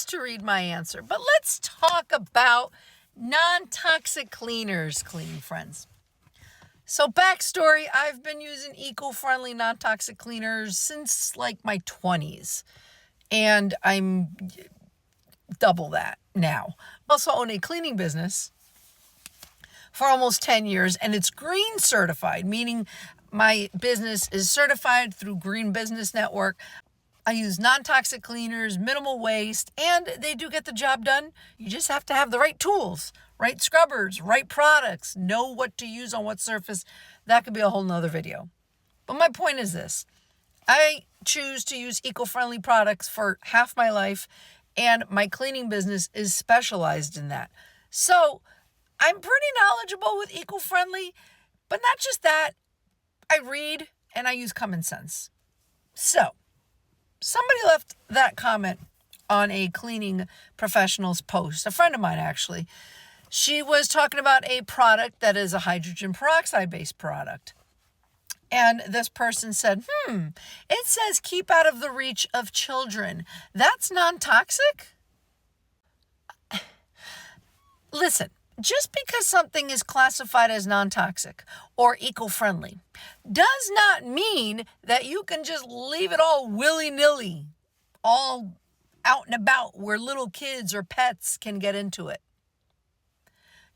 pause to read my answer. But let's talk about non-toxic cleaners, cleaning friends. So backstory, I've been using eco-friendly non-toxic cleaners since like my 20s. And I'm double that now. I also own a cleaning business for almost 10 years, and it's green certified, meaning my business is certified through Green Business Network. I use non-toxic cleaners, minimal waste, and they do get the job done. You just have to have the right tools, right scrubbers, right products, know what to use on what surface. That could be a whole nother video. But my point is this. I choose to use eco-friendly products for half my life, and my cleaning business is specialized in that. So I'm pretty knowledgeable with eco-friendly, but not just that. I read and I use common sense. So somebody left that comment on a cleaning professional's post, a friend of mine actually. She was talking about a product that is a hydrogen peroxide-based product. And this person said, it says keep out of the reach of children. That's non-toxic? Listen, just because something is classified as non-toxic or eco-friendly does not mean that you can just leave it all willy-nilly, all out and about where little kids or pets can get into it.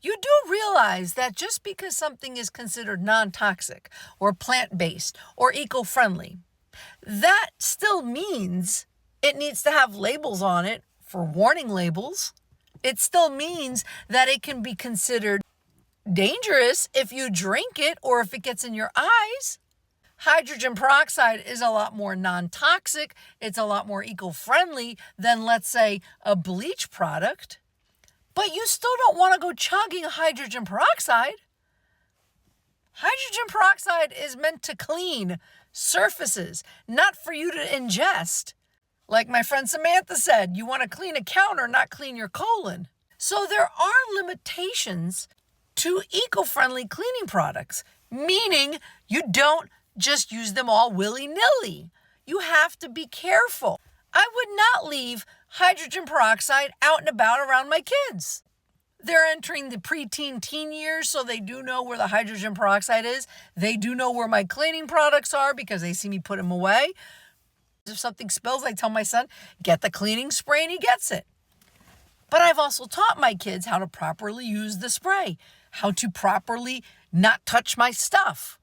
You do realize that just because something is considered non-toxic or plant-based or eco-friendly, that still means it needs to have labels on it for warning labels. It still means that it can be considered dangerous if you drink it or if it gets in your eyes. Hydrogen peroxide is a lot more non-toxic. It's a lot more eco-friendly than, let's say, a bleach product. But you still don't want to go chugging hydrogen peroxide. Hydrogen peroxide is meant to clean surfaces, not for you to ingest. Like my friend Samantha said, you want to clean a counter, not clean your colon. So there are limitations to eco-friendly cleaning products, meaning you don't just use them all willy-nilly. You have to be careful. I would not leave hydrogen peroxide out and about around my kids. They're entering the preteen teen years, so they do know where the hydrogen peroxide is. They do know where my cleaning products are because they see me put them away. If something spills, I tell my son, get the cleaning spray, and he gets it. But I've also taught my kids how to properly use the spray, how to properly not touch my stuff.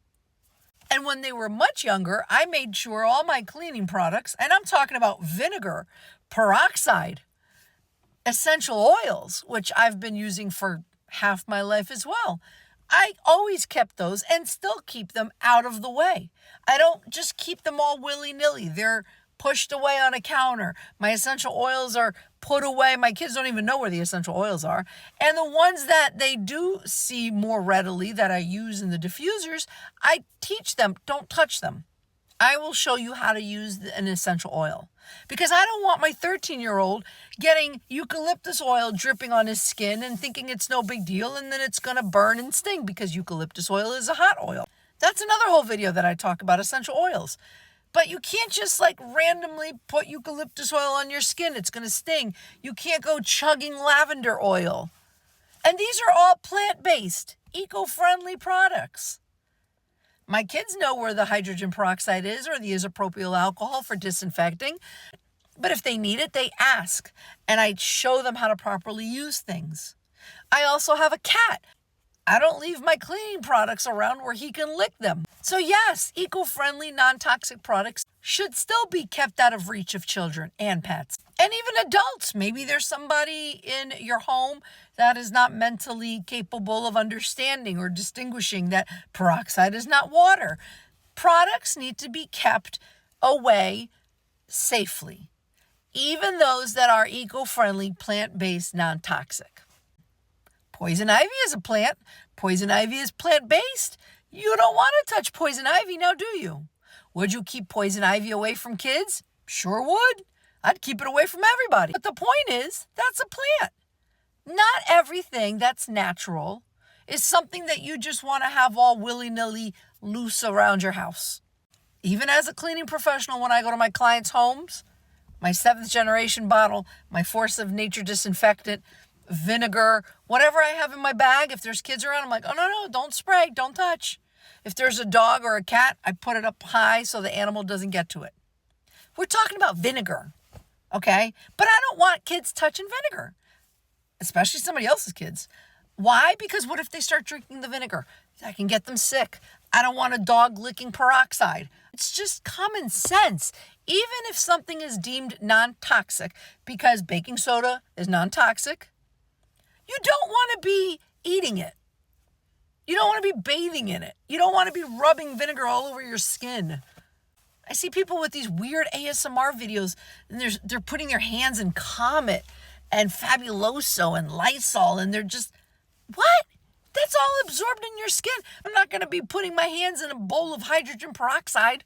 And when they were much younger, I made sure all my cleaning products, and I'm talking about vinegar, peroxide, essential oils, which I've been using for half my life as well. I always kept those and still keep them out of the way. I don't just keep them all willy-nilly. They're pushed away on a counter. My essential oils are put away. My kids don't even know where the essential oils are. And the ones that they do see more readily that I use in the diffusers, I teach them, don't touch them. I will show you how to use an essential oil because I don't want my 13-year-old getting eucalyptus oil dripping on his skin and thinking it's no big deal and then it's going to burn and sting because eucalyptus oil is a hot oil. That's another whole video that I talk about essential oils. But you can't just randomly put eucalyptus oil on your skin. It's going to sting. You can't go chugging lavender oil. And these are all plant-based, eco-friendly products. My kids know where the hydrogen peroxide is or the isopropyl alcohol for disinfecting. But if they need it, they ask. And I show them how to properly use things. I also have a cat. I don't leave my cleaning products around where he can lick them. So yes, eco-friendly, non-toxic products should still be kept out of reach of children and pets. And even adults. Maybe there's somebody in your home that is not mentally capable of understanding or distinguishing that peroxide is not water. Products need to be kept away safely. Even those that are eco-friendly, plant-based, non-toxic. Poison ivy is a plant. Poison ivy is plant-based. You don't want to touch poison ivy now, do you? Would you keep poison ivy away from kids? Sure would. I'd keep it away from everybody. But the point is, that's a plant. Not everything that's natural is something that you just want to have all willy-nilly loose around your house. Even as a cleaning professional, when I go to my clients' homes, my 7th generation bottle, my Force of Nature disinfectant, vinegar, whatever I have in my bag. If there's kids around, I'm like, oh, no, don't spray, don't touch. If there's a dog or a cat, I put it up high so the animal doesn't get to it. We're talking about vinegar, okay? But I don't want kids touching vinegar, especially somebody else's kids. Why? Because what if they start drinking the vinegar? That can get them sick. I don't want a dog licking peroxide. It's just common sense. Even if something is deemed non-toxic, because baking soda is non-toxic, you don't want to be eating it. You don't want to be bathing in it. You don't want to be rubbing vinegar all over your skin. I see people with these weird ASMR videos, and they're putting their hands in Comet and Fabuloso and Lysol, and they're just, what? That's all absorbed in your skin. I'm not going to be putting my hands in a bowl of hydrogen peroxide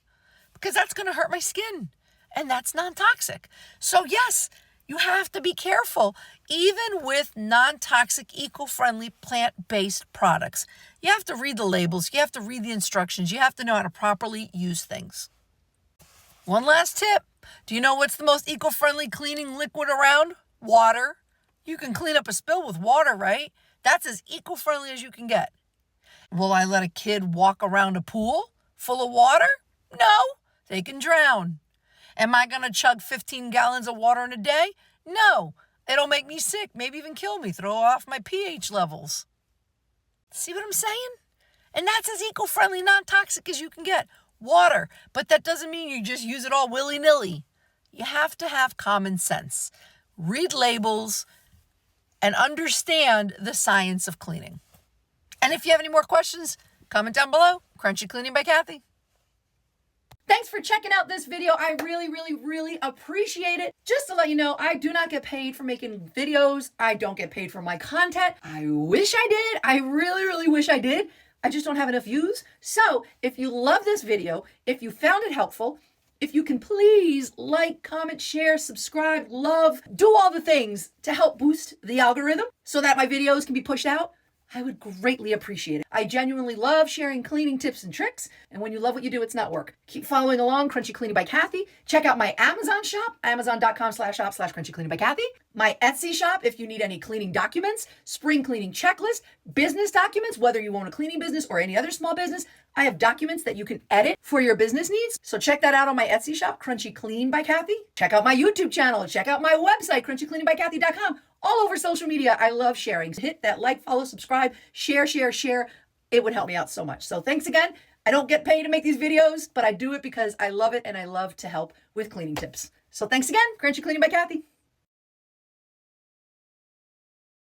because that's going to hurt my skin, and that's non-toxic. So yes, you have to be careful, even with non-toxic, eco-friendly, plant-based products. You have to read the labels. You have to read the instructions. You have to know how to properly use things. One last tip. Do you know what's the most eco-friendly cleaning liquid around? Water. You can clean up a spill with water, right? That's as eco-friendly as you can get. Will I let a kid walk around a pool full of water? No, they can drown. Am I going to chug 15 gallons of water in a day? No, it'll make me sick, maybe even kill me, throw off my pH levels. See what I'm saying? And that's as eco-friendly, non-toxic as you can get. Water. But that doesn't mean you just use it all willy-nilly. You have to have common sense. Read labels and understand the science of cleaning. And if you have any more questions, comment down below. Crunchy Cleaning by Kathy. Thanks for checking out this video. I really appreciate it. Just to let you know, I do not get paid for making videos. I don't get paid for my content. I wish I did. I really wish I did. I just don't have enough views. So if you love this video, if you found it helpful, if you can please like, comment, share, subscribe, love, do all the things to help boost the algorithm so that my videos can be pushed out, I would greatly appreciate it. I genuinely love sharing cleaning tips and tricks. And when you love what you do, it's not work. Keep following along, Crunchy Cleaning by Kathy. Check out my Amazon shop, amazon.com/shop/Crunchy Cleaning by Kathy. My Etsy shop, if you need any cleaning documents, spring cleaning checklist, business documents, whether you own a cleaning business or any other small business, I have documents that you can edit for your business needs. So check that out on my Etsy shop, Crunchy Clean by Kathy. Check out my YouTube channel. Check out my website, crunchycleaningbyKathy.com. All over social media. I love sharing. Hit that like, follow, subscribe, share. It would help me out so much. So thanks again. I don't get paid to make these videos, but I do it because I love it and I love to help with cleaning tips. So thanks again, Crunchy Cleaning by Kathy.